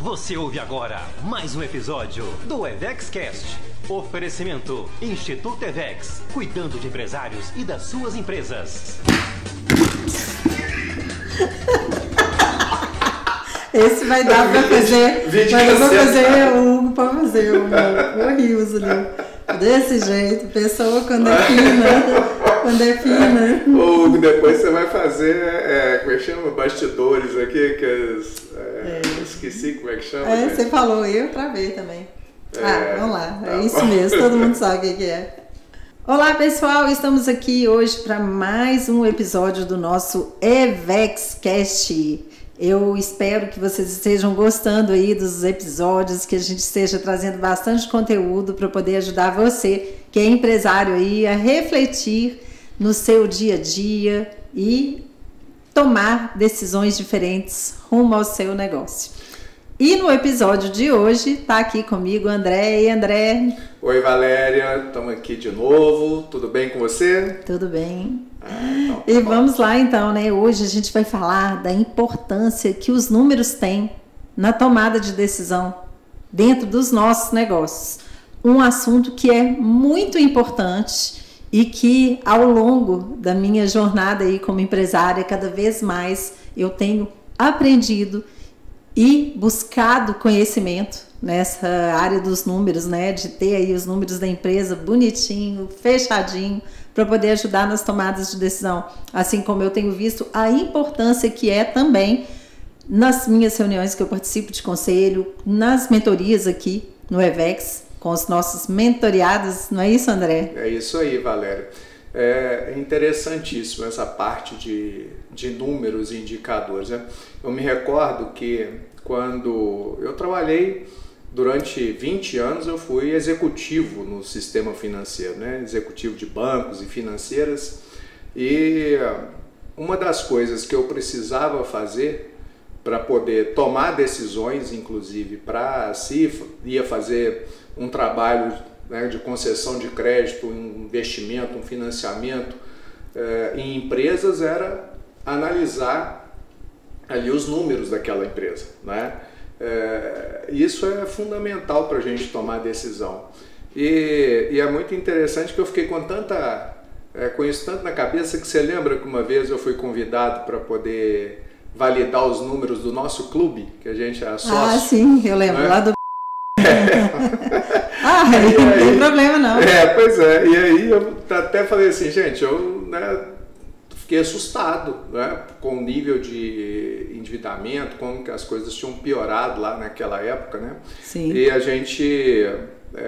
Você ouve agora mais um episódio do EvexCast. Oferecimento Instituto Evex, cuidando de empresários e das suas empresas. Esse vai dar pra fazer. Mas eu vou fazer o Hugo pra fazer o rios ali. Desse jeito, pessoa quando é fina. Quando é fina. Ô, Hugo, depois você vai fazer, como é que chama? Bastidores aqui, esqueci como é que chama. Você falou, eu travei também. Vamos lá, tá isso bom. mesmo, todo mundo sabe o que é. Olá pessoal, estamos aqui hoje para mais um episódio do nosso EvexCast. Eu espero que vocês estejam gostando aí dos episódios, que a gente esteja trazendo bastante conteúdo para poder ajudar você, que é empresário aí, a refletir no seu dia a dia e tomar decisões diferentes rumo ao seu negócio. E no episódio de hoje está aqui comigo o André. E André? Oi Valéria, estamos aqui de novo, tudo bem com você? Tudo bem. Então, tá E bom. vamos lá então, né? Hoje a gente vai falar da importância que os números têm na tomada de decisão dentro dos nossos negócios. Um assunto que é muito importante e que ao longo da minha jornada aí como empresária, cada vez mais eu tenho aprendido e buscado conhecimento nessa área dos números, né? De ter aí os números da empresa bonitinho, fechadinho, para poder ajudar nas tomadas de decisão. Assim como eu tenho visto a importância que é também nas minhas reuniões que eu participo de conselho, nas mentorias aqui no Evex, com os nossos mentoriados, não é isso, André? É isso aí, Valéria. É interessantíssimo essa parte de números e indicadores, né? Eu me recordo que quando eu trabalhei durante 20 anos, eu fui executivo no sistema financeiro, né? Executivo de bancos e financeiras, e uma das coisas que eu precisava fazer para poder tomar decisões, inclusive para se ia fazer um trabalho, né, de concessão de crédito, um investimento, um financiamento em empresas, era analisar ali os números daquela empresa, né? Isso é fundamental para a gente tomar decisão. E é muito interessante que eu fiquei com isso tanto na cabeça, que você lembra que uma vez eu fui convidado para poder validar os números do nosso clube, que a gente é sócio. Ah, sim, eu lembro, né? lá do... não tem problema não. Pois é, e aí eu até falei assim, gente, eu fiquei assustado, né, com o nível de endividamento, como que as coisas tinham piorado lá naquela época, né? Sim. E a gente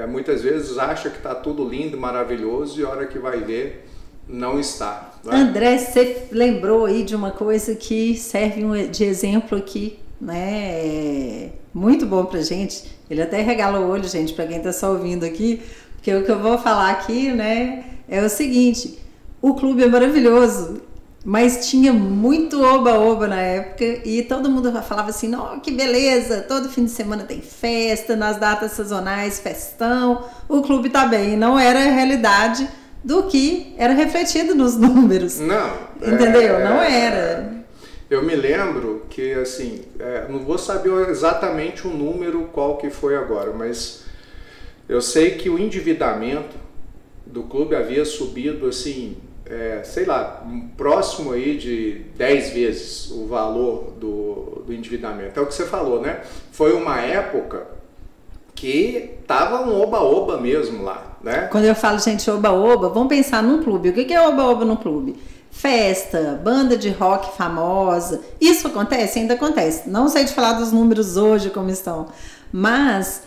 muitas vezes acha que está tudo lindo, maravilhoso, e a hora que vai ver, não está. Né? André, você lembrou aí de uma coisa que serve de exemplo aqui, né? Muito bom pra gente. Ele até regala o olho, gente, para quem está só ouvindo aqui, porque o que eu vou falar aqui, né, é o seguinte: o clube é maravilhoso, mas tinha muito oba-oba na época e todo mundo falava assim, não, que beleza, todo fim de semana tem festa, nas datas sazonais, festão, o clube tá bem. Não era a realidade do que era refletido nos números. Não. Entendeu? Não era. Eu me lembro que, assim, não vou saber exatamente o número qual que foi agora, mas eu sei que o endividamento do clube havia subido, assim, sei lá, próximo aí de 10 vezes o valor do endividamento. É o que você falou, né? Foi uma época que tava um oba-oba mesmo lá, né? Quando eu falo, gente, oba-oba, vamos pensar num clube. O que é oba-oba no clube? Festa, banda de rock famosa. Isso acontece? Ainda acontece. Não sei te falar dos números hoje como estão, mas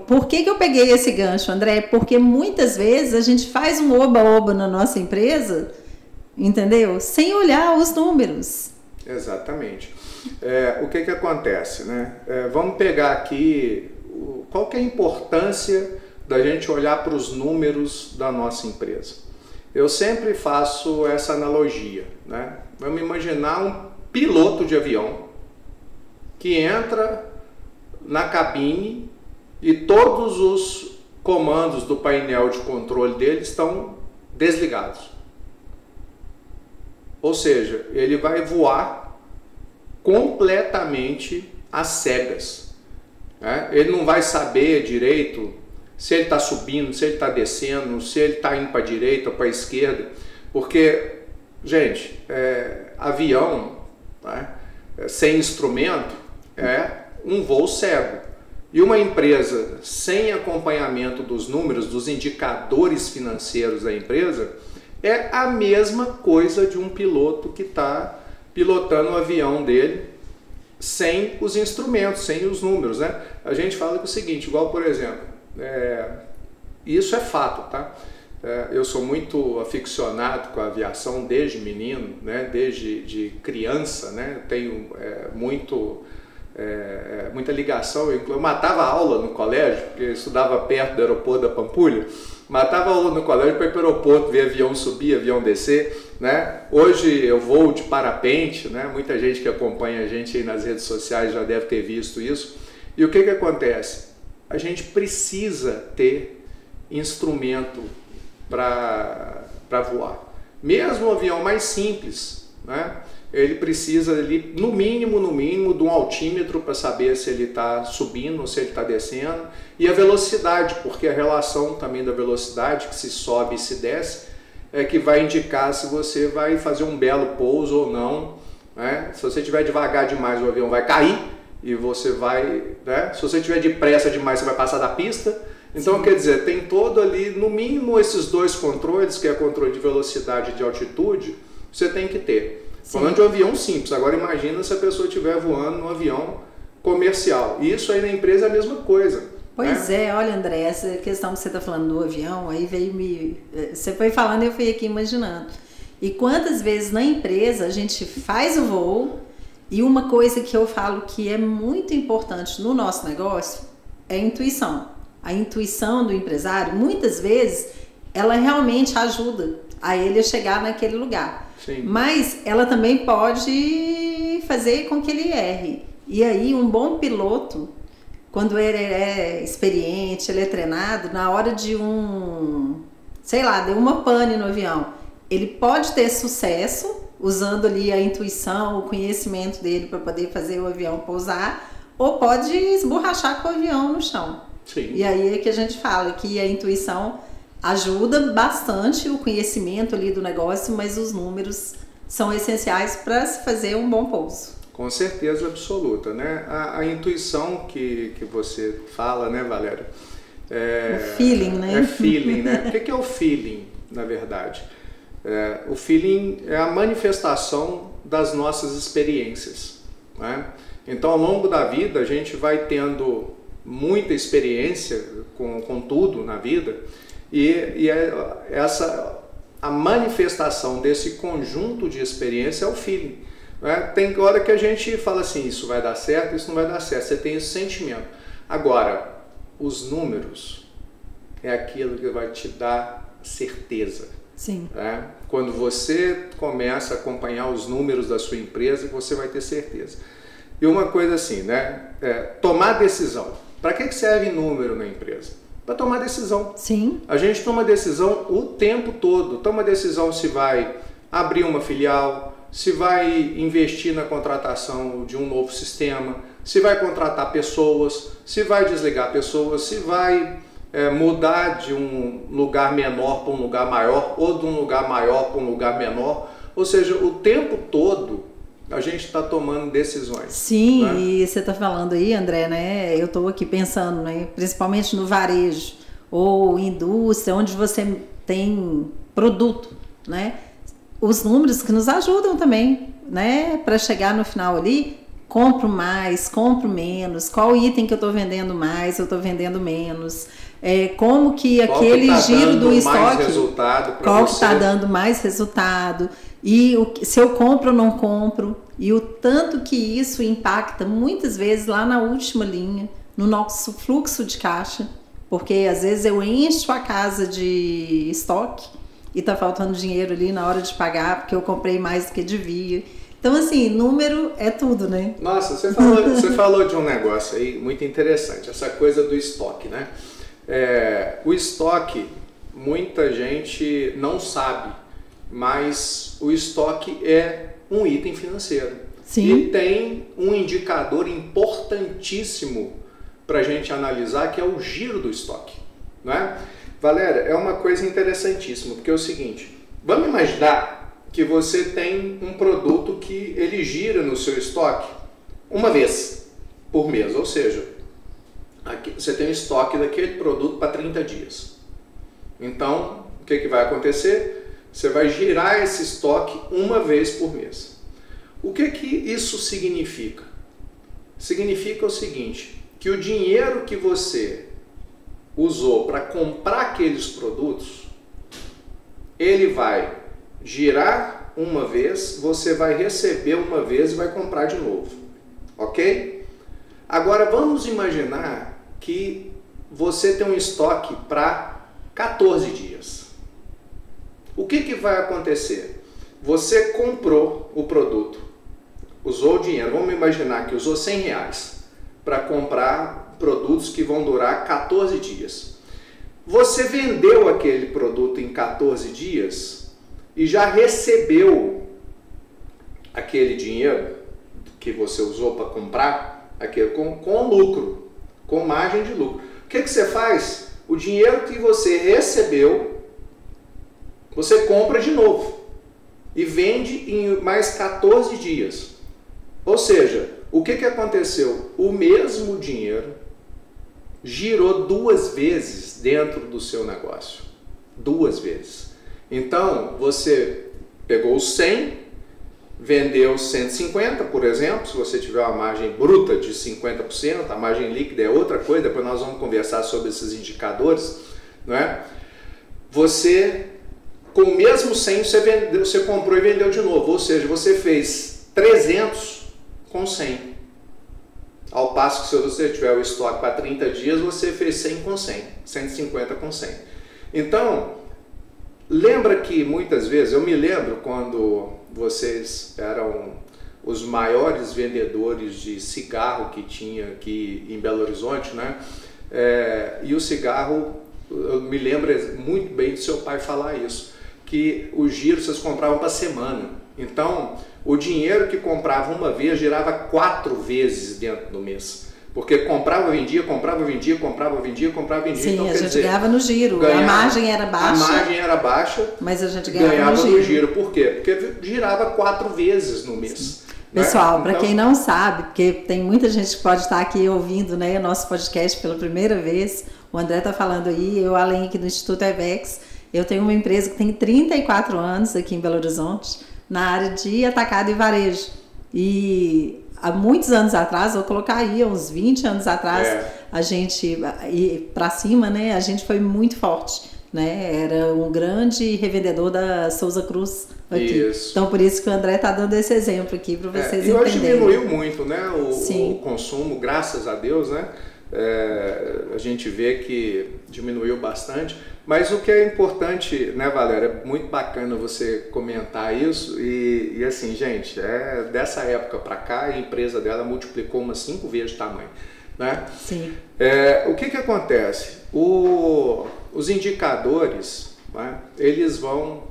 por que eu peguei esse gancho, André? Porque muitas vezes a gente faz um oba-oba na nossa empresa, entendeu? Sem olhar os números. Exatamente. O que acontece, né? Vamos pegar aqui qual que é a importância da gente olhar para os números da nossa empresa. Eu sempre faço essa analogia, né? Vamos imaginar um piloto de avião que entra na cabine e todos os comandos do painel de controle dele estão desligados. Ou seja, ele vai voar completamente às cegas. né? Ele não vai saber direito se ele está subindo, se ele está descendo, se ele está indo para a direita ou para a esquerda, porque, gente, avião, né, sem instrumento é um voo cego. E uma empresa sem acompanhamento dos números, dos indicadores financeiros da empresa, é a mesma coisa de um piloto que está pilotando o avião dele sem os instrumentos, sem os números, né? A gente fala que é o seguinte, igual por exemplo, isso é fato, tá? Eu sou muito aficionado com a aviação desde menino, né? Desde criança, né? Tenho muita ligação. Eu matava aula no colégio, porque eu estudava perto do aeroporto da Pampulha, matava aula no colégio para ir para o aeroporto, ver avião subir, avião descer, né? Hoje eu voo de parapente, né? Muita gente que acompanha a gente aí nas redes sociais já deve ter visto isso. E o que acontece? A gente precisa ter instrumento para voar. Mesmo um avião mais simples, né? Ele precisa ali, no mínimo, de um altímetro para saber se ele está subindo ou se ele está descendo. E a velocidade, porque a relação também da velocidade, que se sobe e se desce, é que vai indicar se você vai fazer um belo pouso ou não, né? Se você estiver devagar demais, o avião vai cair e você vai, né? Se você estiver depressa demais, você vai passar da pista. Então, sim, quer dizer, tem todo ali, no mínimo, esses dois controles, que é controle de velocidade e de altitude, você tem que ter. Sim. Falando de um avião simples, agora imagina se a pessoa estiver voando num avião comercial. E isso aí na empresa é a mesma coisa. Pois né? Olha, André, essa questão que você está falando do avião, aí você foi falando e eu fui aqui imaginando. E quantas vezes na empresa a gente faz o voo, e uma coisa que eu falo que é muito importante no nosso negócio é a intuição. A intuição do empresário, muitas vezes, ela realmente ajuda a ele a chegar naquele lugar. Sim. Mas ela também pode fazer com que ele erre. E aí, um bom piloto, quando ele é experiente, ele é treinado, na hora de deu uma pane no avião, ele pode ter sucesso usando ali a intuição, o conhecimento dele para poder fazer o avião pousar, ou pode esborrachar com o avião no chão. Sim. E aí é que a gente fala que a intuição ajuda bastante, o conhecimento ali do negócio, mas os números são essenciais para se fazer um bom pouso. Com certeza absoluta, né? A intuição que você fala, né, Valéria? O feeling, né? É feeling, né? O que é o feeling, na verdade? O feeling é a manifestação das nossas experiências, né? Então, ao longo da vida, a gente vai tendo muita experiência com tudo na vida, e a manifestação desse conjunto de experiência é o feeling. Né? Tem hora que a gente fala assim, isso vai dar certo, isso não vai dar certo, você tem esse sentimento. Agora, os números é aquilo que vai te dar certeza. Sim. Né? Quando você começa a acompanhar os números da sua empresa, você vai ter certeza. E uma coisa assim, né? Tomar decisão. Para que serve número na empresa? Para tomar decisão. Sim. A gente toma decisão o tempo todo. Toma decisão se vai abrir uma filial, se vai investir na contratação de um novo sistema, se vai contratar pessoas, se vai desligar pessoas, se vai mudar de um lugar menor para um lugar maior, ou de um lugar maior para um lugar menor. Ou seja, o tempo todo a gente está tomando decisões. Sim, né? E você está falando aí, André, né? Eu estou aqui pensando, né? Principalmente no varejo ou indústria, onde você tem produto, né? Os números que nos ajudam também, né? Para chegar no final ali, compro mais, compro menos, qual item que eu estou vendendo mais, eu estou vendendo menos. Como que aquele giro do estoque, qual que está dando mais resultado, e se eu compro ou não compro, e o tanto que isso impacta muitas vezes lá na última linha, no nosso fluxo de caixa, porque às vezes eu encho a casa de estoque e está faltando dinheiro ali na hora de pagar, porque eu comprei mais do que devia. Então, assim, número é tudo, né? Nossa, você falou de um negócio aí muito interessante, essa coisa do estoque, né? O estoque, muita gente não sabe, mas o estoque é um item financeiro. Sim. E tem um indicador importantíssimo para a gente analisar, que é o giro do estoque, não é? Valéria, é uma coisa interessantíssima, porque é o seguinte, vamos imaginar que você tem um produto que ele gira no seu estoque uma vez por mês, ou seja, aqui você tem um estoque daquele produto para 30 dias. Então, o que vai acontecer? Você vai girar esse estoque uma vez por mês. O que isso significa? Significa o seguinte, que o dinheiro que você usou para comprar aqueles produtos, ele vai girar uma vez, você vai receber uma vez e vai comprar de novo, ok? Agora vamos imaginar que você tem um estoque para 14 dias. O que vai acontecer? Você comprou o produto, usou o dinheiro, vamos imaginar que usou R$100 para comprar produtos que vão durar 14 dias. Você vendeu aquele produto em 14 dias e já recebeu aquele dinheiro que você usou para comprar aquele, com lucro, com margem de lucro. O que você faz? O dinheiro que você recebeu, você compra de novo e vende em mais 14 dias. Ou seja, o que aconteceu? O mesmo dinheiro girou 2 vezes dentro do seu negócio. 2 vezes. Então, você pegou os 100, vendeu 150, por exemplo, se você tiver uma margem bruta de 50%, a margem líquida é outra coisa, depois nós vamos conversar sobre esses indicadores, não é? Você, com o mesmo 100, você comprou e vendeu de novo, ou seja, você fez 300 com 100. Ao passo que se você tiver o estoque para 30 dias, você fez 100 com 100, 150 com 100. Então, lembra que muitas vezes, eu me lembro quando vocês eram os maiores vendedores de cigarro que tinha aqui em Belo Horizonte, né? E o cigarro, eu me lembro muito bem do seu pai falar isso, que o giro vocês compravam para semana. Então, o dinheiro que comprava uma vez girava 4 vezes dentro do mês. Porque comprava, vendia, comprava, vendia, comprava, vendia, comprava, vendia. Sim, então, a gente ganhava no giro. A margem era baixa. A margem era baixa, mas a gente ganhava no giro. Por quê? Porque girava 4 vezes no mês. Né? Pessoal, para quem não sabe, porque tem muita gente que pode estar aqui ouvindo, né, o nosso podcast pela primeira vez, o André está falando aí, eu além aqui do Instituto EVEX, eu tenho uma empresa que tem 34 anos aqui em Belo Horizonte, na área de atacado e varejo. E há muitos anos atrás, vou colocar aí, uns 20 anos atrás, a gente, para cima, né, a gente foi muito forte, né, era um grande revendedor da Souza Cruz aqui. Isso. Então, por isso que o André está dando esse exemplo aqui para vocês entenderem. E hoje diminuiu muito, né, o consumo, graças a Deus, né, a gente vê que diminuiu bastante. Mas o que é importante, né, Valéria, é muito bacana você comentar isso e assim, gente, dessa época para cá a empresa dela multiplicou umas 5 vezes de tamanho, né? Sim. O que acontece? Os indicadores, né, eles vão,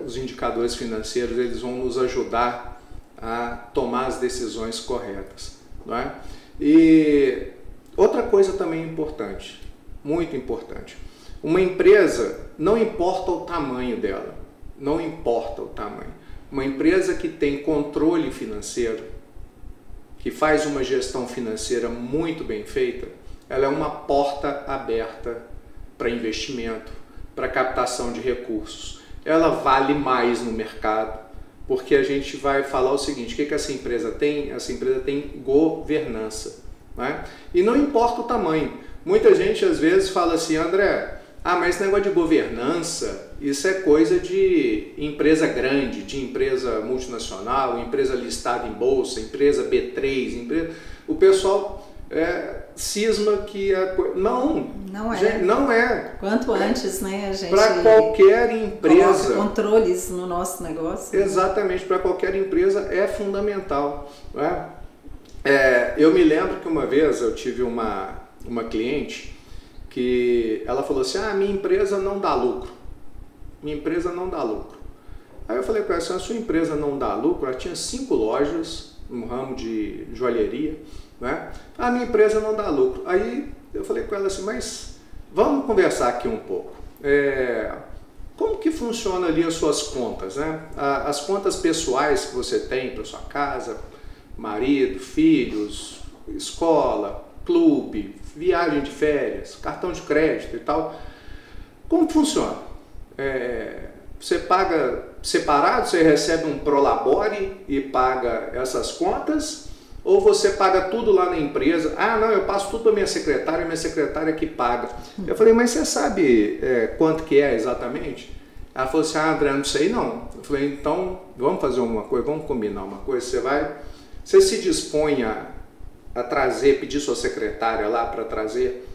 os indicadores financeiros, eles vão nos ajudar a tomar as decisões corretas, não é? E outra coisa também importante, muito importante. Uma empresa, não importa o tamanho dela, não importa o tamanho. Uma empresa que tem controle financeiro, que faz uma gestão financeira muito bem feita, ela é uma porta aberta para investimento, para captação de recursos. Ela vale mais no mercado, porque a gente vai falar o seguinte, o que essa empresa tem? Essa empresa tem governança, né? E não importa o tamanho. Muita gente às vezes fala assim, André, mas esse negócio de governança, isso é coisa de empresa grande, de empresa multinacional, empresa listada em bolsa, empresa B3, o pessoal cisma que a coisa... Não é. Não é. Quanto antes, né, a gente... Para qualquer empresa... controles no nosso negócio. Exatamente, para qualquer empresa é fundamental, não é? Eu me lembro que uma vez eu tive uma cliente que ela falou assim, minha empresa não dá lucro. Minha empresa não dá lucro. Aí eu falei com ela, se a sua empresa não dá lucro, ela tinha 5 lojas no ramo de joalheria, né? A minha empresa não dá lucro. Aí eu falei com ela assim, mas vamos conversar aqui um pouco. Como que funciona ali as suas contas, né? As contas pessoais que você tem para sua casa, marido, filhos, escola, clube, viagem de férias, cartão de crédito e tal. Como que funciona? Você paga separado, você recebe um prolabore e paga essas contas? Ou você paga tudo lá na empresa? Ah, não, eu passo tudo para minha secretária que paga. Eu falei, mas você sabe quanto que é exatamente? Ela falou assim, André, não sei não. Eu falei, então vamos fazer uma coisa, vamos combinar uma coisa. Você se dispõe a trazer, pedir sua secretária lá para trazer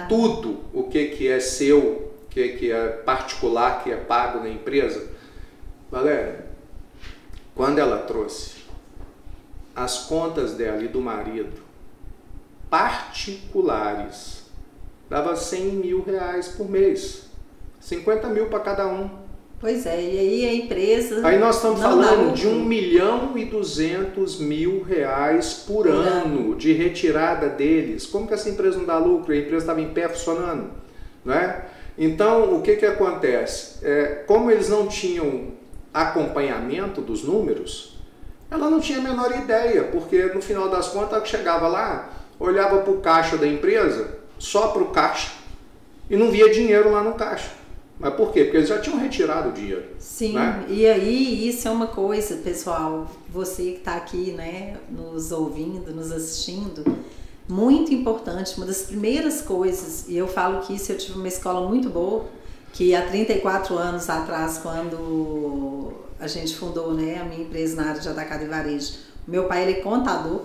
tudo o que é seu, o que é particular, que é pago na empresa? Valéria, quando ela trouxe as contas dela e do marido particulares, dava 100 mil reais por mês, 50 mil para cada um. Pois é, e aí a empresa... Aí nós estamos falando de 1.200.000 reais por ano de retirada deles. Como que essa empresa não dá lucro? A empresa estava em pé funcionando, né? Então, o que acontece? Como eles não tinham acompanhamento dos números, ela não tinha a menor ideia, porque no final das contas, ela chegava lá, olhava para o caixa da empresa, só para o caixa, e não via dinheiro lá no caixa. Mas por quê? Porque eles já tinham retirado o dinheiro. Sim, né? E aí isso é uma coisa, pessoal, você que está aqui, né, nos ouvindo, nos assistindo, muito importante, uma das primeiras coisas, e eu falo que isso eu tive uma escola muito boa, que há 34 anos atrás, quando a gente fundou, né, a minha empresa na área de atacado e varejo, meu pai ele é contador,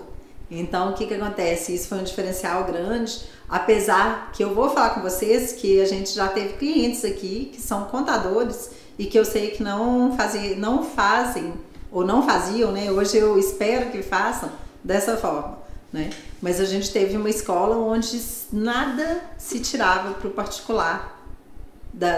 então o que acontece? Isso foi um diferencial grande, apesar que eu vou falar com vocês que a gente já teve clientes aqui que são contadores e que eu sei que não fazem ou não faziam, né? Hoje eu espero que façam dessa forma, né? Mas a gente teve uma escola onde nada se tirava para o particular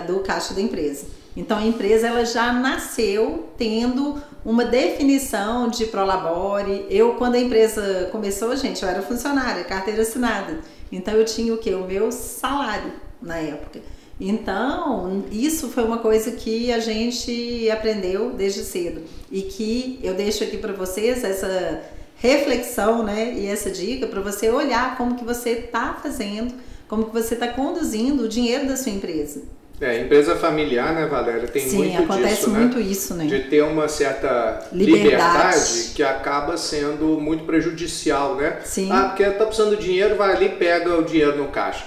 do caixa da empresa. Então a empresa ela já nasceu tendo uma definição de prolabore. Eu, quando a empresa começou, gente, eu era funcionária, carteira assinada. Então eu tinha o quê? O meu salário na época. Então isso foi uma coisa que a gente aprendeu desde cedo e que eu deixo aqui para vocês essa reflexão, né? E essa dica para você olhar como que você está fazendo, como que você está conduzindo o dinheiro da sua empresa. Empresa familiar, né, Valéria? Tem Sim, muito acontece disso, muito né? isso, né? De ter uma certa liberdade que acaba sendo muito prejudicial, né? Sim. Porque tá precisando de dinheiro, vai ali e pega o dinheiro no caixa.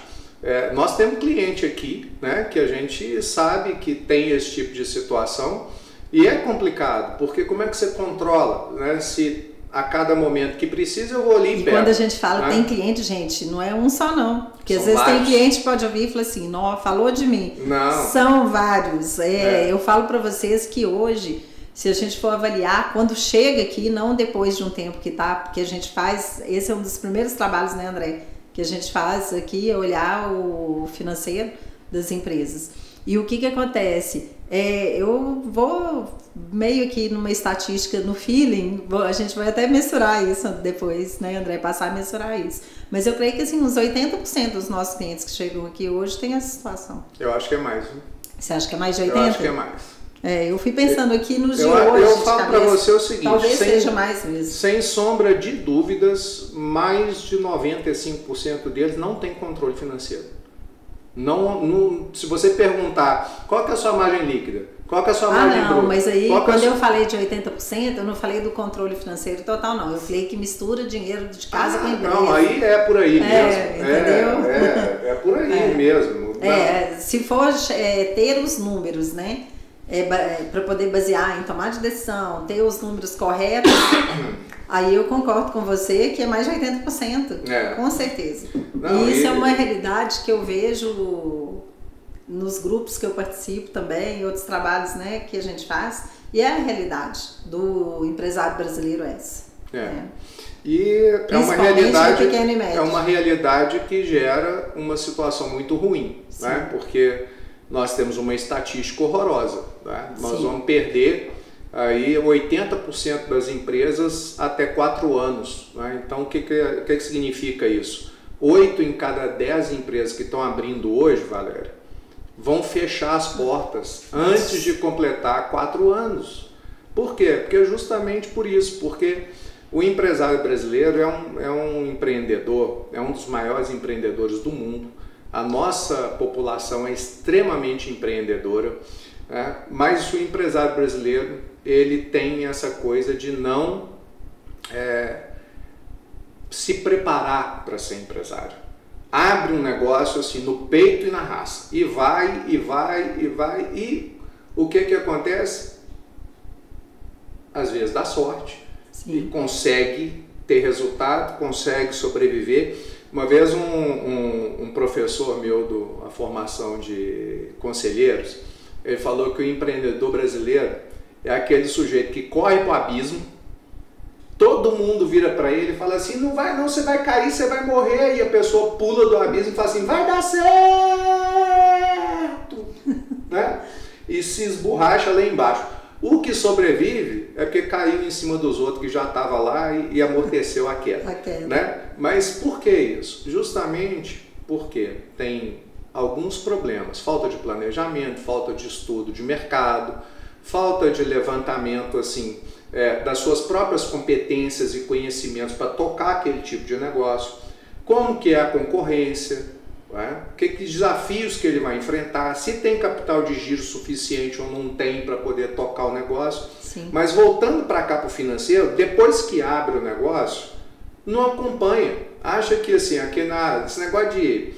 Nós temos cliente aqui, né, que a gente sabe que tem esse tipo de situação e é complicado, porque como é que você controla, né? Se a cada momento que precisa eu vou ali e pego. E quando a gente fala, né? Tem cliente, gente, não é um só não. Porque São às vezes vários. tem cliente que pode ouvir e falar assim, não, falou de mim. Não. São vários. Eu falo para vocês que hoje, se a gente for avaliar, quando chega aqui, não depois de um tempo que tá, porque a gente faz, esse é um dos primeiros trabalhos, né, André? Que a gente faz aqui, é olhar o financeiro das empresas. E o que acontece? Eu vou meio que numa estatística, no feeling, a gente vai até mensurar isso depois, né, André? Passar a mensurar isso. Mas eu creio que assim, uns 80% dos nossos clientes que chegam aqui hoje têm essa situação. Eu acho que é mais. Viu? Você acha que é mais de 80%? Eu acho que é mais. Eu fui pensando aqui nos de hoje. Eu falo para você o seguinte: talvez seja mais mesmo. Sem sombra de dúvidas, mais de 95% deles não tem controle financeiro. Não, se você perguntar qual que é a sua margem líquida, qual que é a sua margem bruta... mas aí quando eu falei de 80%, eu não falei do controle financeiro total, não. Eu falei que mistura dinheiro de casa com empresa. Não, aí é por aí mesmo. Entendeu? É por aí mesmo. Se for ter os números, né? Para poder basear em tomar de decisão, ter os números corretos, aí eu concordo com você que é mais de 80%, com certeza. Não, isso é uma realidade que eu vejo nos grupos que eu participo também, em outros trabalhos, né, que a gente faz, e é a realidade do empresário brasileiro essa. E é uma realidade que gera uma situação muito ruim, né? Porque nós temos uma estatística horrorosa, né? Nós vamos perder aí 80% das empresas até 4 anos. Né? Então, o que significa isso? 8 em cada 10 empresas que estão abrindo hoje, Valéria, vão fechar as portas antes de completar 4 anos. Por quê? Porque justamente por isso, porque o empresário brasileiro é um empreendedor, é um dos maiores empreendedores do mundo. A nossa população é extremamente empreendedora, né? Mas o empresário brasileiro, ele tem essa coisa de não se preparar para ser empresário. Abre um negócio assim no peito e na raça, e vai, e o que acontece? Às vezes dá sorte. Sim. E consegue ter resultado, consegue sobreviver. Uma vez um professor meu da formação de conselheiros, ele falou que o empreendedor brasileiro é aquele sujeito que corre para o abismo, todo mundo vira para ele e fala assim, não vai não, você vai cair, você vai morrer, e a pessoa pula do abismo e fala assim, vai dar certo, né? E se esborracha lá embaixo. O que sobrevive é porque caiu em cima dos outros que já estavam lá e amorteceu a queda. Né? Mas por que isso? Justamente porque tem alguns problemas. Falta de planejamento, falta de estudo de mercado, falta de levantamento assim, das suas próprias competências e conhecimentos para tocar aquele tipo de negócio. Como que é a concorrência? Que desafios que ele vai enfrentar, se tem capital de giro suficiente ou não tem para poder tocar o negócio. Sim. Mas voltando para cá para o financeiro, depois que abre o negócio, não acompanha. Acha que assim, esse negócio de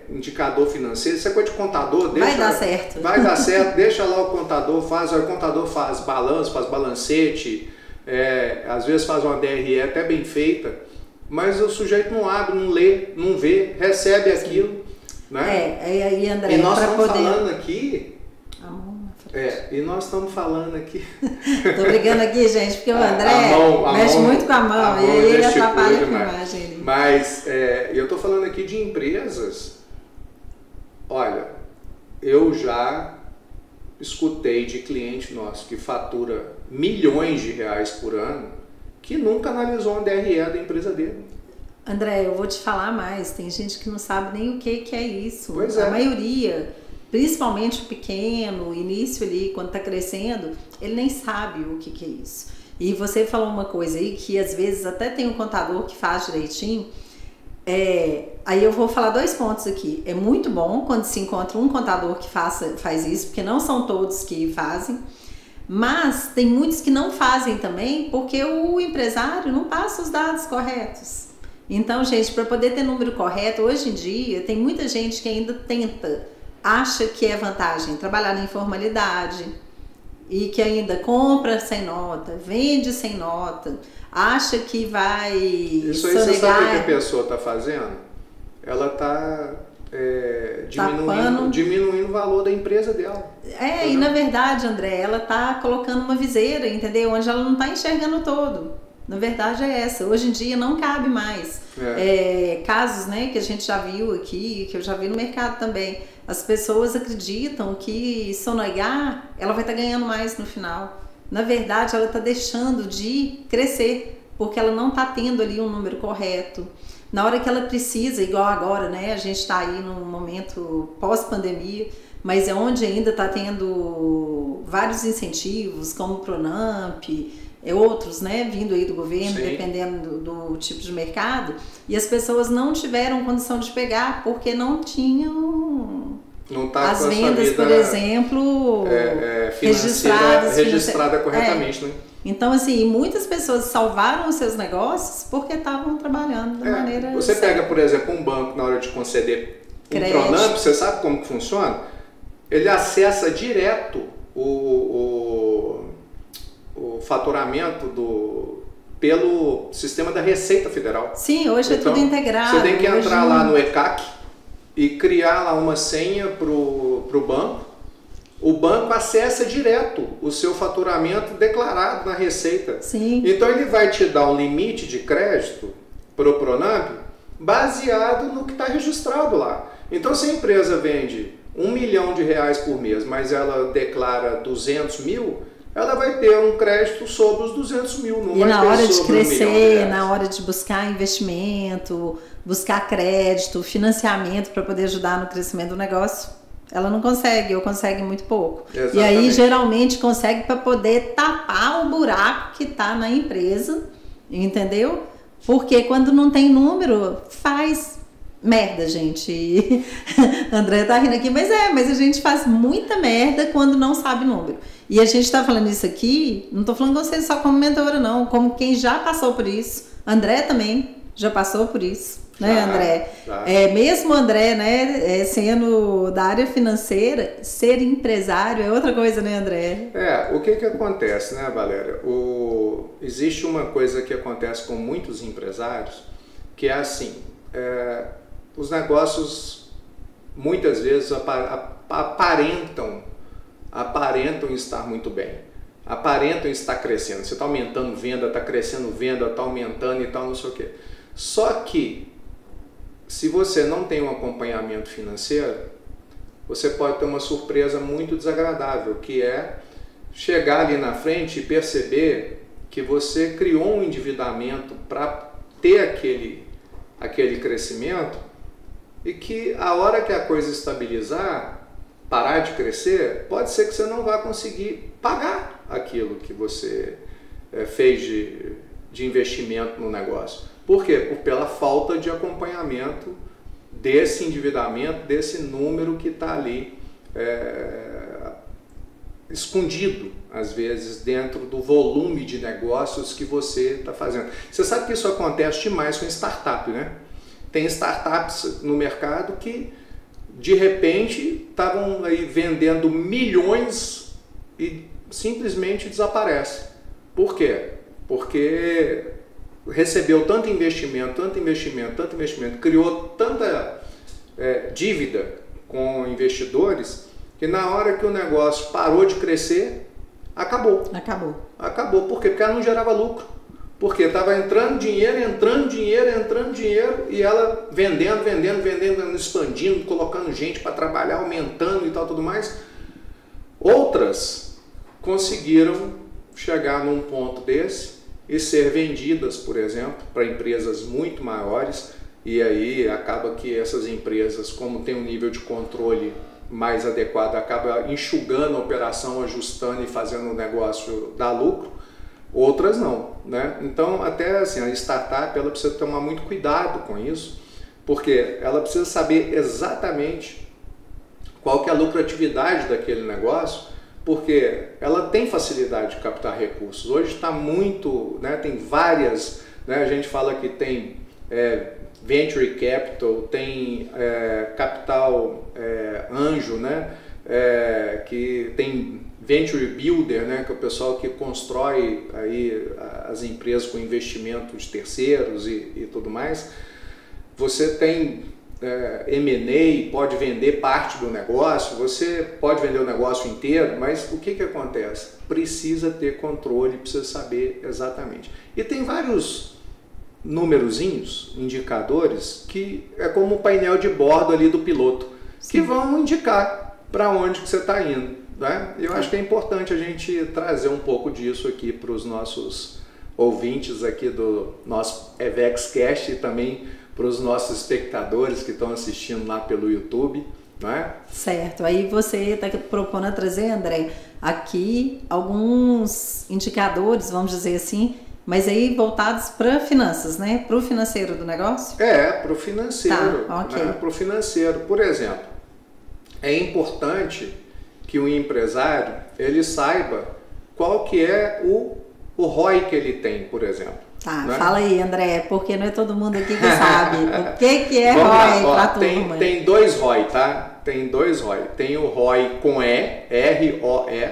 indicador financeiro, esse negócio de contador, vai dar certo. Vai dar certo, deixa lá o contador faz balanço, faz balancete, às vezes faz uma DRE até bem feita. Mas o sujeito não abre, não lê, não vê, recebe aquilo. Né? Aí, André, e nós estamos falando aqui. E nós estamos falando aqui. Tô brigando aqui, gente, porque o André mexe muito com a mão e aí ele atrapalha a imagem. Mas eu estou falando aqui de empresas. Olha, eu já escutei de cliente nosso que fatura milhões de reais por ano, que nunca analisou uma DRE da empresa dele. André, eu vou te falar mais, tem gente que não sabe nem o que é isso. Pois A maioria, principalmente o pequeno, o início ali, quando está crescendo, ele nem sabe o que é isso. E você falou uma coisa aí, que às vezes até tem um contador que faz direitinho. Aí eu vou falar 2 pontos aqui. É muito bom quando se encontra um contador que faz isso, porque não são todos que fazem. Mas tem muitos que não fazem também porque o empresário não passa os dados corretos. Então, gente, para poder ter número correto, hoje em dia, tem muita gente que ainda acha que é vantagem trabalhar na informalidade e que ainda compra sem nota, vende sem nota, acha que vai Isso aí sonegar. Você sabe o que a pessoa está fazendo? Ela está diminuindo o valor da empresa dela. E na verdade, André, ela está colocando uma viseira, entendeu? Onde ela não está enxergando todo. Na verdade é essa. Hoje em dia não cabe mais. Casos, né, que a gente já viu aqui, que eu já vi no mercado também. As pessoas acreditam que sonegar, ela vai estar ganhando mais no final. Na verdade, ela está deixando de crescer, porque ela não está tendo ali um número correto. Na hora que ela precisa, igual agora, né? A gente está aí num momento pós-pandemia, mas é onde ainda está tendo vários incentivos, como o Pronamp, outros, né? Vindo aí do governo, Sim. dependendo do tipo de mercado, e as pessoas não tiveram condição de pegar porque não tinham as vendas, por exemplo, registrada corretamente, né? Então, assim, muitas pessoas salvaram os seus negócios porque estavam trabalhando da maneira Você certa. pega, por exemplo, um banco na hora de conceder um Pronamp, você sabe como que funciona? Ele acessa direto o faturamento pelo sistema da Receita Federal. Sim, hoje então, é tudo integrado. Você tem que entrar lá no ECAC e criar lá uma senha pro banco. O banco acessa direto o seu faturamento declarado na Receita. Sim. Então ele vai te dar um limite de crédito para o Pronamp baseado no que está registrado lá. Então se a empresa vende R$1 milhão por mês, mas ela declara 200 mil, ela vai ter um crédito sobre os 200 mil, não e vai na ter hora de sobre crescer, R$1 milhão. na hora de buscar investimento, buscar crédito, financiamento para poder ajudar no crescimento do negócio, ela não consegue, ou consegue muito pouco. Exatamente. E aí geralmente consegue para poder tapar o buraco que está na empresa, entendeu? Porque quando não tem número, faz merda, gente. André tá rindo aqui, mas a gente faz muita merda quando não sabe número. E a gente tá falando isso aqui, não tô falando com você só como mentora, não, como quem já passou por isso. André também já passou por isso, né, André? Mesmo o André, né, sendo da área financeira, ser empresário é outra coisa, né, André? O que acontece, né, Valéria? Existe uma coisa que acontece com muitos empresários, que é assim, os negócios muitas vezes aparentam estar muito bem, aparentam estar crescendo. Você está aumentando venda, está crescendo venda, está aumentando e tal, não sei o quê. Só que, se você não tem um acompanhamento financeiro, você pode ter uma surpresa muito desagradável, que é chegar ali na frente e perceber que você criou um endividamento para ter aquele crescimento e que a hora que a coisa estabilizar, parar de crescer, pode ser que você não vá conseguir pagar aquilo que você fez de investimento no negócio. Por quê? Pela falta de acompanhamento desse endividamento, desse número que está ali escondido, às vezes, dentro do volume de negócios que você está fazendo. Você sabe que isso acontece demais com startup, né? Tem startups no mercado que, de repente, estavam aí vendendo milhões e simplesmente desaparece. Por quê? Porque recebeu tanto investimento, criou tanta dívida com investidores, que na hora que o negócio parou de crescer, acabou. Por quê? Porque ela não gerava lucro. Porque estava entrando dinheiro, e ela vendendo, expandindo, colocando gente para trabalhar, aumentando e tal, tudo mais. Outras conseguiram chegar num ponto desse e ser vendidas, por exemplo, para empresas muito maiores, e aí acaba que essas empresas, como tem um nível de controle mais adequado, acaba enxugando a operação, ajustando e fazendo o negócio dar lucro. Outras não, né? Então, até assim, a startup ela precisa tomar muito cuidado com isso, porque ela precisa saber exatamente qual que é a lucratividade daquele negócio, porque ela tem facilidade de captar recursos. Hoje está muito, né? Tem várias, né? A gente fala que tem venture capital, tem capital anjo, né? Que tem venture builder, né, que é o pessoal que constrói aí as empresas com investimentos terceiros e tudo mais. Você tem M&A, pode vender parte do negócio, você pode vender o negócio inteiro, mas o que acontece? Precisa ter controle, precisa saber exatamente. E tem vários numerozinhos, indicadores, que é como o painel de bordo ali do piloto, que vão indicar para onde que você está indo. Né? Eu acho que é importante a gente trazer um pouco disso aqui para os nossos ouvintes aqui do nosso EVEXcast e também para os nossos espectadores que estão assistindo lá pelo YouTube. Né? Certo, aí você está propondo a trazer, André, aqui alguns indicadores, vamos dizer assim, mas aí voltados para finanças, né? Para o financeiro do negócio? Para o financeiro. Tá, ok. Né? Para o financeiro. Por exemplo, é importante que o empresário ele saiba qual que é o ROI que ele tem, por exemplo. Tá, né? Fala aí, André, porque não é todo mundo aqui que sabe. O que é ROI para a turma? Tem dois ROI, tá? Tem dois ROI. Tem o ROI com E, R-O-E,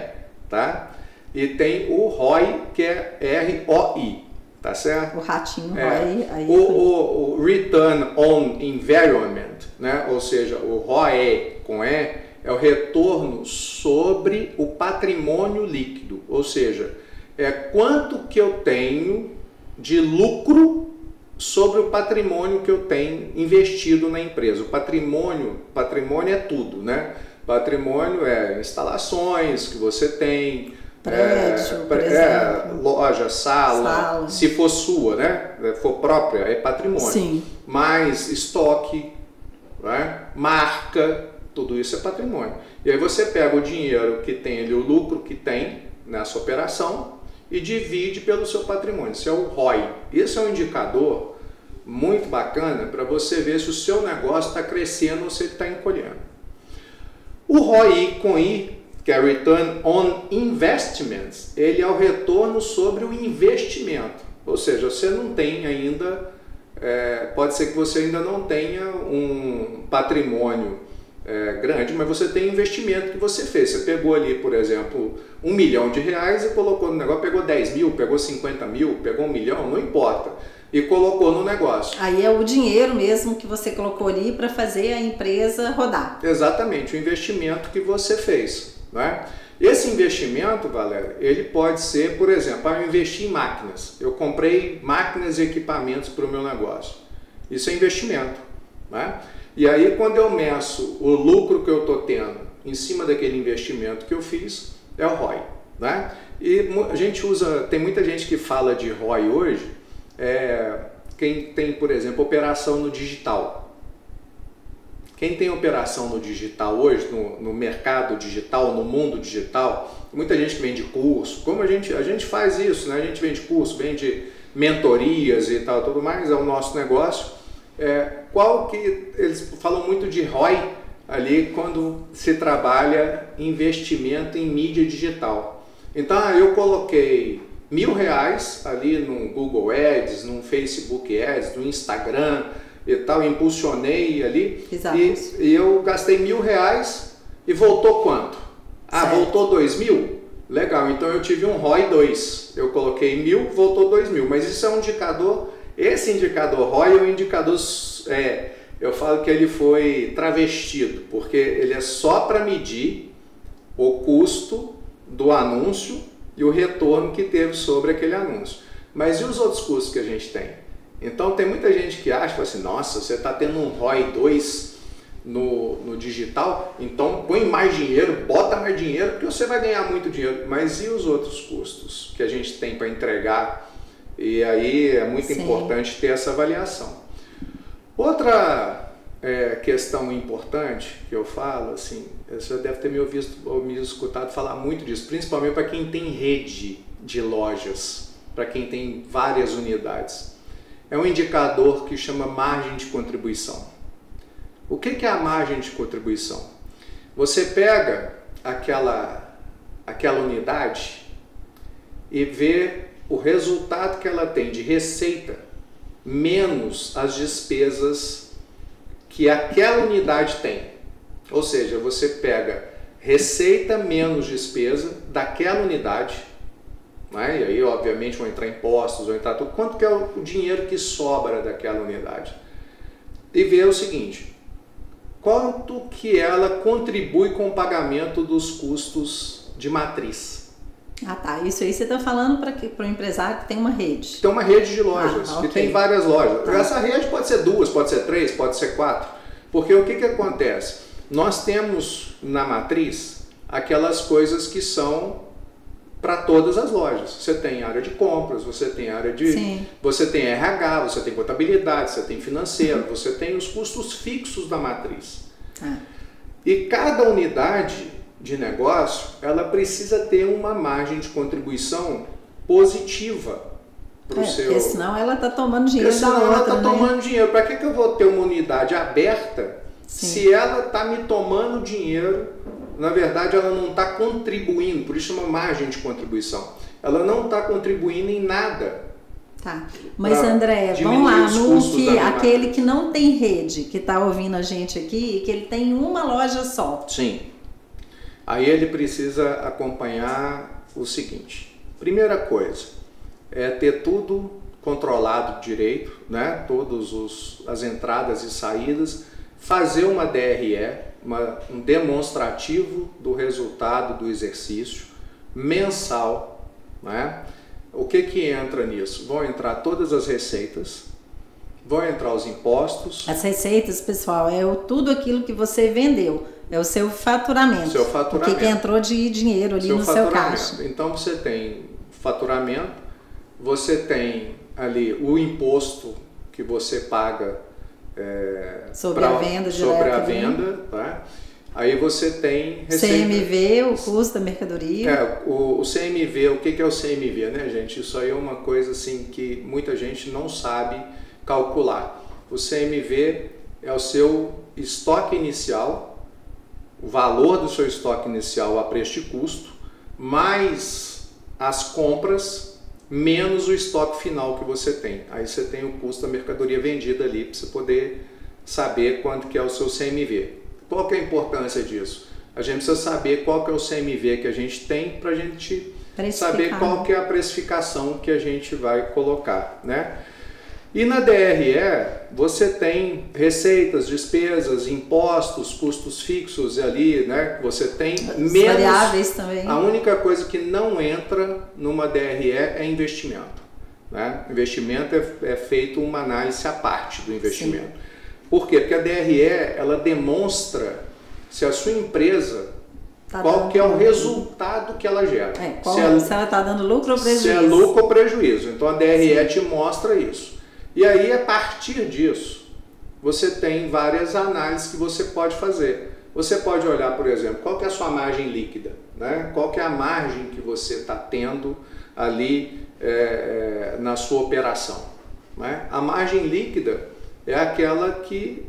tá? E tem o ROI que é R-O-I, tá certo? O ratinho ROI. Aí o Return on Environment, né? Ou seja, o ROE com E, é o retorno sobre o patrimônio líquido, ou seja, é quanto que eu tenho de lucro sobre o patrimônio que eu tenho investido na empresa. O patrimônio é tudo, né? Patrimônio é instalações que você tem, Prédio, por exemplo. Loja, sala, se for sua, né? For própria, é patrimônio. Sim. Mas estoque, né? Marca, tudo isso é patrimônio. E aí você pega o dinheiro que tem ali, o lucro que tem nessa operação e divide pelo seu patrimônio. Isso é o ROI. Esse é um indicador muito bacana para você ver se o seu negócio está crescendo ou se ele está encolhendo. O ROI com I, que é Return on Investments, ele é o retorno sobre o investimento. Ou seja, você não tem ainda, pode ser que você ainda não tenha um patrimônio grande, mas você tem investimento que você fez. Você pegou ali, por exemplo, R$1 milhão e colocou no negócio, pegou 10 mil, pegou 50 mil, pegou 1 milhão, não importa. E colocou no negócio. Aí é o dinheiro mesmo que você colocou ali para fazer a empresa rodar. Exatamente, o investimento que você fez. Né? Esse investimento, Valéria, ele pode ser, por exemplo, eu investi em máquinas. Eu comprei máquinas e equipamentos para o meu negócio. Isso é investimento. Né? E aí, quando eu meço o lucro que eu estou tendo em cima daquele investimento que eu fiz, é o ROI. Né? E a gente usa, tem muita gente que fala de ROI hoje, quem tem, por exemplo, operação no digital. Quem tem operação no digital hoje, no mercado digital, no mundo digital, muita gente que vende curso, como a gente faz isso, né? A gente vende curso, vende mentorias e tal, tudo mais, é o nosso negócio. Qual que eles falam muito de ROI ali quando se trabalha investimento em mídia digital. Então eu coloquei R$1.000 ali no Google Ads, no Facebook Ads, no Instagram e tal, impulsionei ali. Exato. E eu gastei R$1.000 e voltou quanto? Voltou 2.000? Legal, então eu tive um ROI 2. Eu coloquei 1.000, voltou 2.000. Mas isso é um indicador, esse indicador ROI é um indicador, eu falo que ele foi travestido, porque ele é só para medir o custo do anúncio e o retorno que teve sobre aquele anúncio. Mas e os outros custos que a gente tem? Então tem muita gente que acha assim, nossa, você está tendo um ROI 2 no digital, então põe mais dinheiro, bota mais dinheiro, porque você vai ganhar muito dinheiro. Mas e os outros custos que a gente tem para entregar? E aí é muito importante ter essa avaliação. Outra questão importante que eu falo, assim, você já deve ter me escutado falar muito disso, principalmente para quem tem rede de lojas, para quem tem várias unidades. É um indicador que chama margem de contribuição. O que é a margem de contribuição? Você pega aquela unidade e vê o resultado que ela tem de receita menos as despesas que aquela unidade tem. Ou seja, você pega receita menos despesa daquela unidade, né? E aí obviamente vão entrar impostos, vão entrar tudo, quanto que é o dinheiro que sobra daquela unidade. E vê o seguinte, quanto que ela contribui com o pagamento dos custos de matriz. Tá. Isso aí você está falando para o empresário que tem uma rede. Tem uma rede de lojas, que tem várias lojas. Essa rede pode ser 2, pode ser 3, pode ser 4. Porque o que acontece? Nós temos na matriz aquelas coisas que são para todas as lojas. Você tem área de compras, você tem área de... Sim. Você tem RH, você tem contabilidade, você tem financeiro, você tem os custos fixos da matriz. E cada unidade de negócio, ela precisa ter uma margem de contribuição positiva para o seu... Porque senão ela está tomando dinheiro da outra, ela está tomando dinheiro. Para que eu vou ter uma unidade aberta se ela está me tomando dinheiro? Na verdade, ela não está contribuindo, por isso chama margem de contribuição. Ela não está contribuindo em nada. Tá. Mas André, vamos lá, aquele que não tem rede, que está ouvindo a gente aqui, que ele tem uma loja só. Sim. Aí ele precisa acompanhar o seguinte. Primeira coisa, é ter tudo controlado direito, né? Todas as entradas e saídas, fazer uma DRE, um demonstrativo do resultado do exercício mensal, né? O que entra nisso? Vão entrar todas as receitas, vão entrar os impostos. As receitas, pessoal, é tudo aquilo que você vendeu. É o seu faturamento. Seu faturamento. O que entrou de dinheiro ali no seu caixa. Então você tem faturamento, você tem ali o imposto que você paga sobre a venda, tá? Aí você tem CMV, o custo da mercadoria. O CMV, o que é o CMV, né, gente? Isso aí é uma coisa assim que muita gente não sabe calcular. O CMV é o seu estoque inicial, o valor do seu estoque inicial a preço de custo, mais as compras, menos o estoque final que você tem. Aí você tem o custo da mercadoria vendida ali, para você poder saber quanto que é o seu CMV. Qual que é a importância disso? A gente precisa saber qual que é o CMV que a gente tem para a gente saber qual que é a precificação que a gente vai colocar, né? E na DRE você tem receitas, despesas, impostos, custos fixos ali, né? Você tem menos variáveis também. A única coisa que não entra numa DRE é investimento, né? Investimento é feito uma análise à parte do investimento. Sim. Por quê? Porque a DRE ela demonstra se a sua empresa qual que é o resultado que ela gera. Se ela está dando lucro ou prejuízo. Se é lucro ou prejuízo. Então a DRE te mostra isso. E aí, a partir disso, você tem várias análises que você pode fazer. Você pode olhar, por exemplo, qual que é a sua margem líquida, né? Qual que é a margem que você está tendo ali na sua operação, né? A margem líquida é aquela que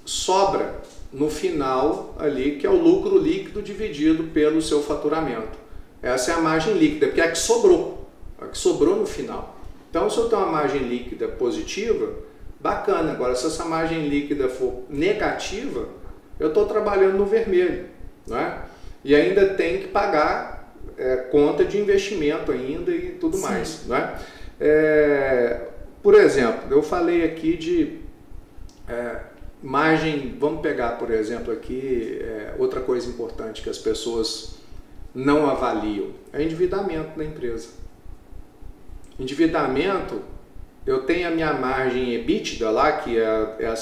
sobra no final ali, que é o lucro líquido dividido pelo seu faturamento. Essa é a margem líquida, porque é a que sobrou no final. Então, se eu tenho uma margem líquida positiva, bacana. Agora, se essa margem líquida for negativa, eu estou trabalhando no vermelho, né? E ainda tem que pagar conta de investimento ainda e tudo mais, né? Por exemplo, eu falei aqui de margem, vamos pegar, por exemplo, aqui outra coisa importante que as pessoas não avaliam, é endividamento da empresa. Endividamento, eu tenho a minha margem EBITDA lá, que é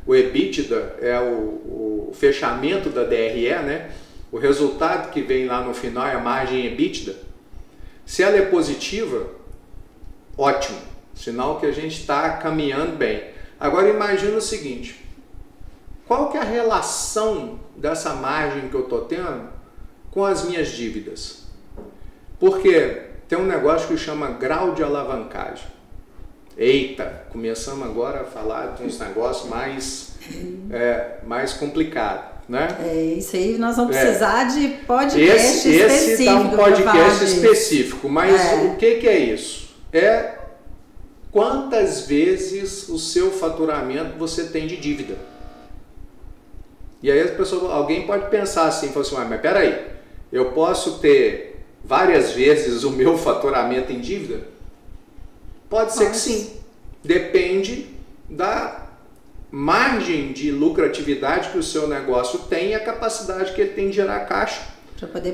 o EBITDA é o fechamento da DRE, né? O resultado que vem lá no final é a margem EBITDA. Se ela é positiva, ótimo, sinal que a gente está caminhando bem. Agora imagina o seguinte, qual que é a relação dessa margem que eu estou tendo com as minhas dívidas? Porque tem um negócio que chama grau de alavancagem. Eita, começamos agora a falar de uns negócios mais complicados, né? Isso aí nós vamos precisar de podcast específico. Esse dá um podcast específico, mas o que é isso? É quantas vezes o seu faturamento você tem de dívida. E aí alguém pode pensar assim, mas peraí, eu posso ter várias vezes o meu faturamento em dívida? Pode ser que sim. Depende da margem de lucratividade que o seu negócio tem e a capacidade que ele tem de gerar caixa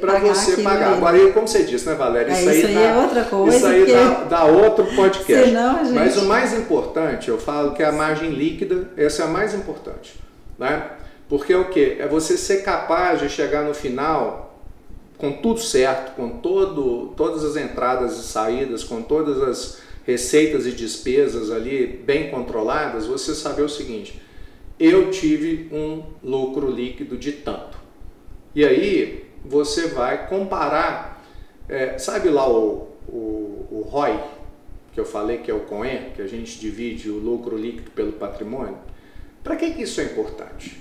para você pagar. Agora, como você disse, né, Valéria? Isso aí é outra coisa. Isso aí dá outro podcast. Senão, gente... Mas o mais importante, eu falo que a margem líquida, essa é a mais importante, né? Porque é o quê? É você ser capaz de chegar no final com tudo certo, com todas as entradas e saídas, com todas as receitas e despesas ali bem controladas, você saber o seguinte, eu tive um lucro líquido de tanto. E aí você vai comparar, sabe lá o ROI, que eu falei que é o COE, que a gente divide o lucro líquido pelo patrimônio? Para que isso é importante?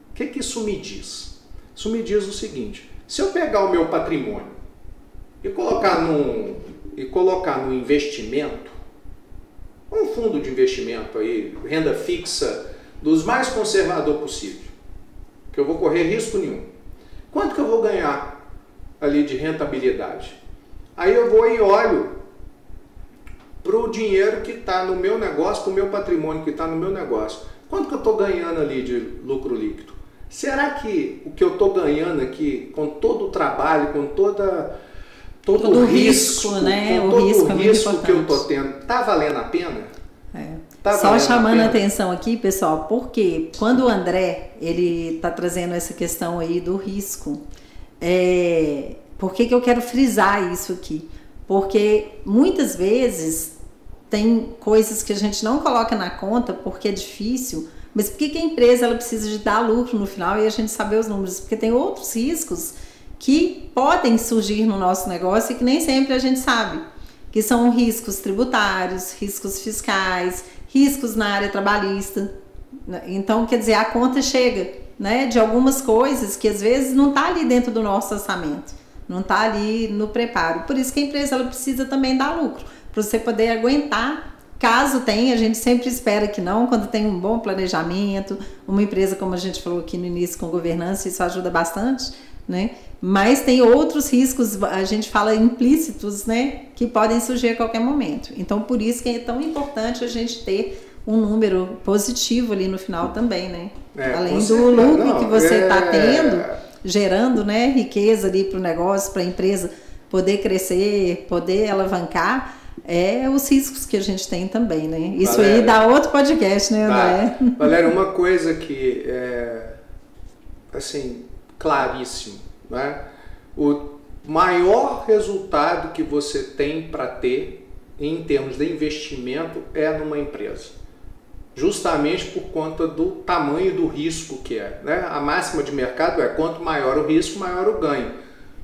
O que isso me diz? Isso me diz o seguinte, se eu pegar o meu patrimônio e colocar no investimento, um fundo de investimento aí, renda fixa, dos mais conservador possível, que eu vou correr risco nenhum, quanto que eu vou ganhar ali de rentabilidade? Aí eu vou e olho para o dinheiro que está no meu negócio, para o meu patrimônio que está no meu negócio. Quanto que eu estou ganhando ali de lucro líquido? Será que o que eu estou ganhando aqui, com todo o trabalho, com todo o risco, né? com todo o risco que eu estou tendo, está valendo a pena? Só chamando a atenção aqui, pessoal, porque quando o André, ele está trazendo essa questão aí do risco, por que eu quero frisar isso aqui? Porque muitas vezes tem coisas que a gente não coloca na conta porque é difícil, mas por que a empresa ela precisa de dar lucro no final e a gente saber os números? Porque tem outros riscos que podem surgir no nosso negócio e que nem sempre a gente sabe, que são riscos tributários, riscos fiscais, riscos na área trabalhista. Então, quer dizer, a conta chega, né, de algumas coisas que às vezes não está ali dentro do nosso orçamento, não está ali no preparo. Por isso que a empresa ela precisa também dar lucro, para você poder aguentar. Caso tenha, a gente sempre espera que não, quando tem um bom planejamento, uma empresa, como a gente falou aqui no início, com governança, isso ajuda bastante, né? Mas tem outros riscos, a gente fala implícitos, né, que podem surgir a qualquer momento. Então, por isso que é tão importante a gente ter um número positivo ali no final também, né? Além do lucro que você está tendo, gerando, né, riqueza ali para o negócio, para a empresa poder crescer, poder alavancar, os riscos que a gente tem também, né? Isso Valéria, aí dá outro podcast, né, André? Valéria, uma coisa que é, assim, claríssimo, né? O maior resultado que você tem para ter em termos de investimento é numa empresa, justamente por conta do tamanho do risco que é, né? A máxima de mercado é quanto maior o risco, maior o ganho,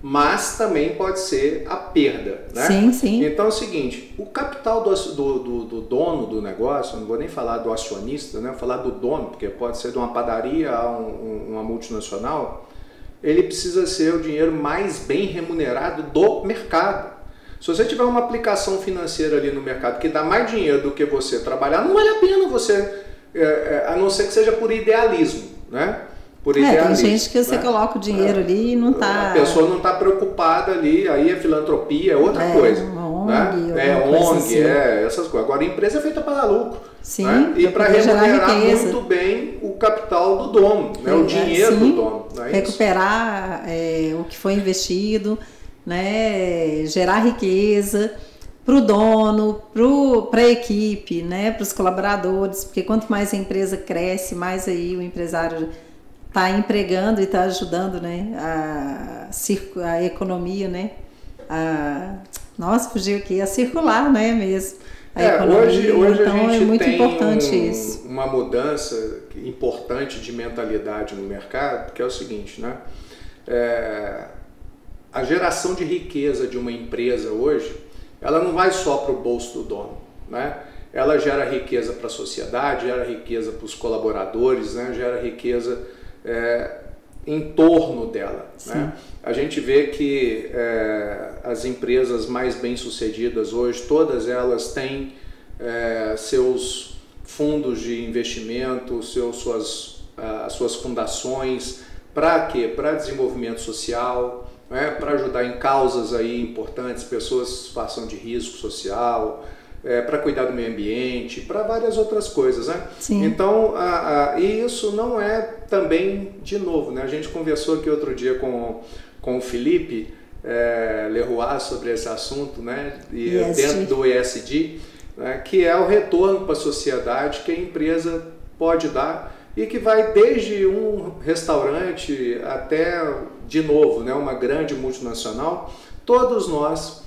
mas também pode ser a perda, né? Sim, sim. Então é o seguinte, o capital do dono do negócio, eu não vou nem falar do acionista, né? Vou falar do dono, porque pode ser de uma padaria a uma multinacional. Ele precisa ser o dinheiro mais bem remunerado do mercado. Se você tiver uma aplicação financeira ali no mercado que dá mais dinheiro do que você trabalhar, não vale a pena você, a não ser que seja por idealismo, né? Por idealismo, tem gente que você coloca o dinheiro ali e não está... A pessoa não está preocupada ali, aí é filantropia, é outra coisa. Uma ONG, né? ONG, assim. Essas coisas. Agora a empresa é feita para dar lucro. Sim, né? E para remunerar muito bem o capital do dono, né? O dinheiro do dono. Não é recuperar o que foi investido, né? Gerar riqueza para o dono, para a equipe, né? Para os colaboradores, porque quanto mais a empresa cresce, mais aí o empresário está empregando e está ajudando, né? A economia, né? Nossa, fugiu aqui, a circular, né? Mesmo. Hoje então, a gente é muito tem importante isso. Uma mudança importante de mentalidade no mercado, que é o seguinte, né? A geração de riqueza de uma empresa hoje, ela não vai só para o bolso do dono, né? Ela gera riqueza para a sociedade, gera riqueza para os colaboradores, né? Gera riqueza em torno dela, né? A gente vê que as empresas mais bem-sucedidas hoje, todas elas têm seus fundos de investimento, as suas fundações, para quê? Para desenvolvimento social, né? Para ajudar em causas aí importantes, pessoas em situação de risco social, para cuidar do meio ambiente, para várias outras coisas, né? Sim. Então, e isso não é também de novo, né? A gente conversou aqui outro dia com o Felipe Leroy sobre esse assunto, né? E dentro do ESG, né? Que é o retorno para a sociedade que a empresa pode dar e que vai desde um restaurante até, de novo, né? Uma grande multinacional. Todos nós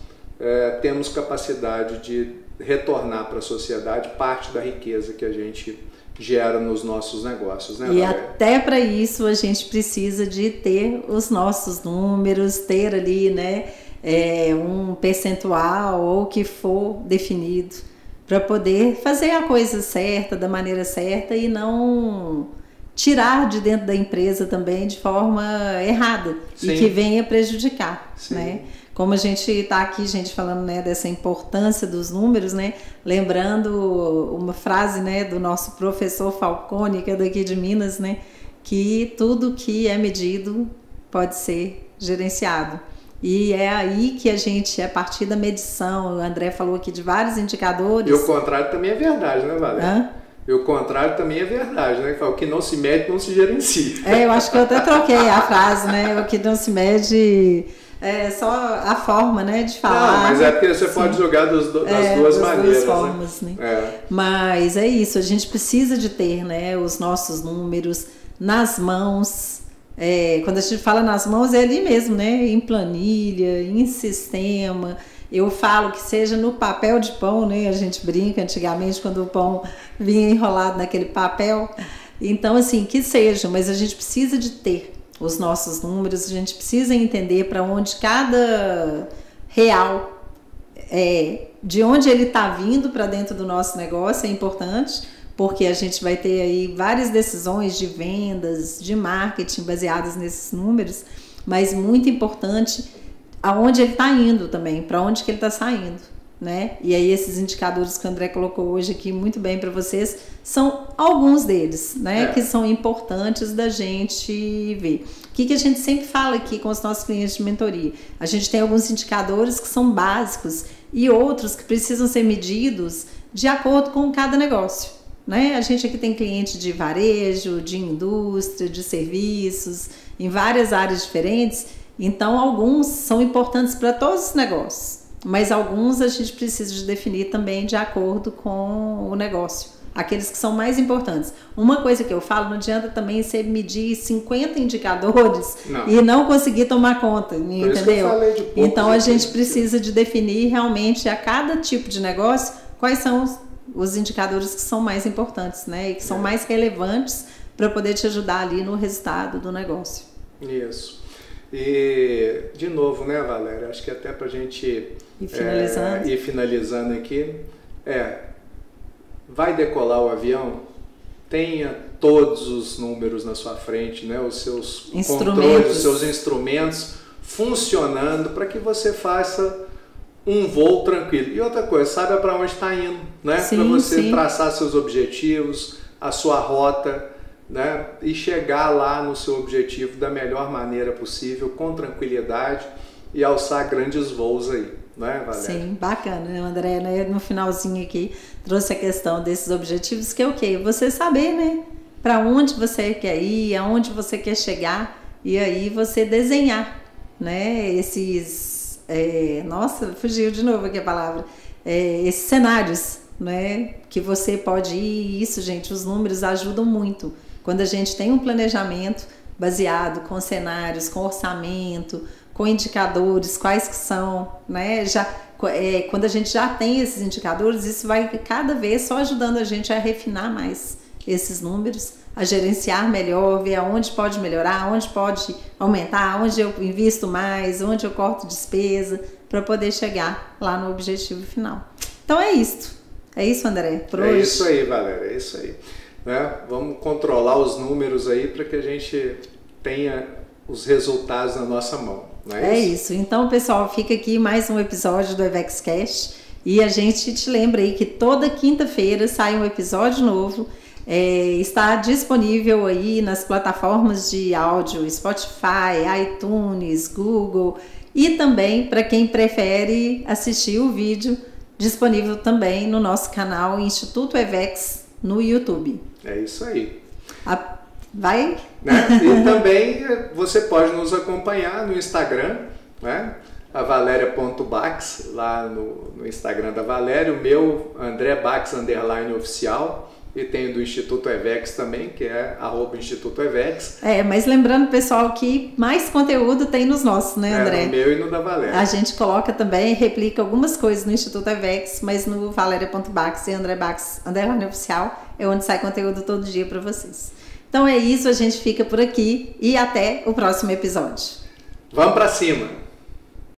temos capacidade de retornar para a sociedade parte da riqueza que a gente gera nos nossos negócios, né, e Valéria? até para isso a gente precisa de ter os nossos números, ter ali, né, um percentual ou o que for definido para poder fazer a coisa certa, da maneira certa e não tirar de dentro da empresa também de forma errada. Sim. E que venha prejudicar, Sim. né? Como a gente está aqui, gente, falando, né, dessa importância dos números, né, lembrando uma frase, né, do nosso professor Falcone, que é daqui de Minas, né, que tudo que é medido pode ser gerenciado. E é aí que a gente, a partir da medição, o André falou aqui de vários indicadores. E o contrário também é verdade, né, Valéria? E o contrário também é verdade, né? O que não se mede não se gerencia. Eu acho que eu até troquei a frase, né? O que não se mede É só a forma, né, de falar. Não, mas é porque você pode jogar das duas maneiras. Das formas, né? Mas é isso, a gente precisa de ter, né, os nossos números nas mãos. Quando a gente fala nas mãos, é ali mesmo, né? Em planilha, em sistema. Eu falo que seja no papel de pão, né? A gente brinca antigamente quando o pão vinha enrolado naquele papel. Então, assim, que seja, mas a gente precisa de ter os nossos números, a gente precisa entender para onde cada real de onde ele está vindo para dentro do nosso negócio é importante, porque a gente vai ter aí várias decisões de vendas, de marketing baseadas nesses números, mas muito importante aonde ele está indo também, para onde que ele está saindo, né? E aí esses indicadores que o André colocou hoje aqui muito bem para vocês são alguns deles, né? Que são importantes da gente ver. O que a gente sempre fala aqui com os nossos clientes de mentoria? A gente tem alguns indicadores que são básicos e outros que precisam ser medidos de acordo com cada negócio, né? A gente aqui tem cliente de varejo, de indústria, de serviços, em várias áreas diferentes. Então, alguns são importantes para todos os negócios, mas alguns a gente precisa de definir também de acordo com o negócio, aqueles que são mais importantes. Uma coisa que eu falo, não adianta também você medir 50 indicadores e não conseguir tomar conta, entendeu? Então, a gente precisa de definir realmente a cada tipo de negócio quais são os indicadores que são mais importantes, né? E que são mais relevantes para poder te ajudar ali no resultado do negócio. Isso. E, de novo, né, Valéria? Acho que até para a gente ir finalizando aqui, vai decolar o avião? Tenha todos os números na sua frente, né? Os seus controles, os seus instrumentos funcionando para que você faça um voo tranquilo. E outra coisa, saiba para onde está indo, né? Para você traçar seus objetivos, a sua rota, né? E chegar lá no seu objetivo da melhor maneira possível, com tranquilidade e alçar grandes voos aí, né, Valéria? Sim, bacana, né, André? Né? No finalzinho aqui trouxe a questão desses objetivos, que é o quê? Você saber, né? Para onde você quer ir, aonde você quer chegar, e aí você desenhar, né? Esses, nossa, fugiu de novo aqui a palavra, esses cenários, né? Que você pode ir, e isso, gente, os números ajudam muito. Quando a gente tem um planejamento baseado com cenários, com orçamento, com indicadores, quais que são, né? Quando a gente já tem esses indicadores, isso vai cada vez só ajudando a gente a refinar mais esses números, a gerenciar melhor, ver aonde pode melhorar, onde pode aumentar, onde eu invisto mais, onde eu corto despesa, para poder chegar lá no objetivo final. Então é isso. É isso, André, por hoje. É isso aí, Valéria, é isso aí. Né? Vamos controlar os números aí para que a gente tenha os resultados na nossa mão. Não é isso? Então, pessoal, fica aqui mais um episódio do EvexCast e a gente te lembra aí que toda quinta-feira sai um episódio novo. Está disponível aí nas plataformas de áudio Spotify, iTunes, Google e também para quem prefere assistir o vídeo, disponível também no nosso canal Instituto EVEX no YouTube. É isso aí. Vai? Né? E também você pode nos acompanhar no Instagram, né? A Valéria.Bax, lá no Instagram da Valéria, o meu André Bax _oficial, e tem do Instituto EVEX também, que é @Instituto EVEX. Mas lembrando, pessoal, que mais conteúdo tem nos nossos, né, André? No meu e no da Valéria. A gente coloca também, replica algumas coisas no Instituto EVEX, mas no Valéria.Bax e André Bax _oficial é onde sai conteúdo todo dia para vocês. Então é isso, a gente fica por aqui e até o próximo episódio. Vamos para cima!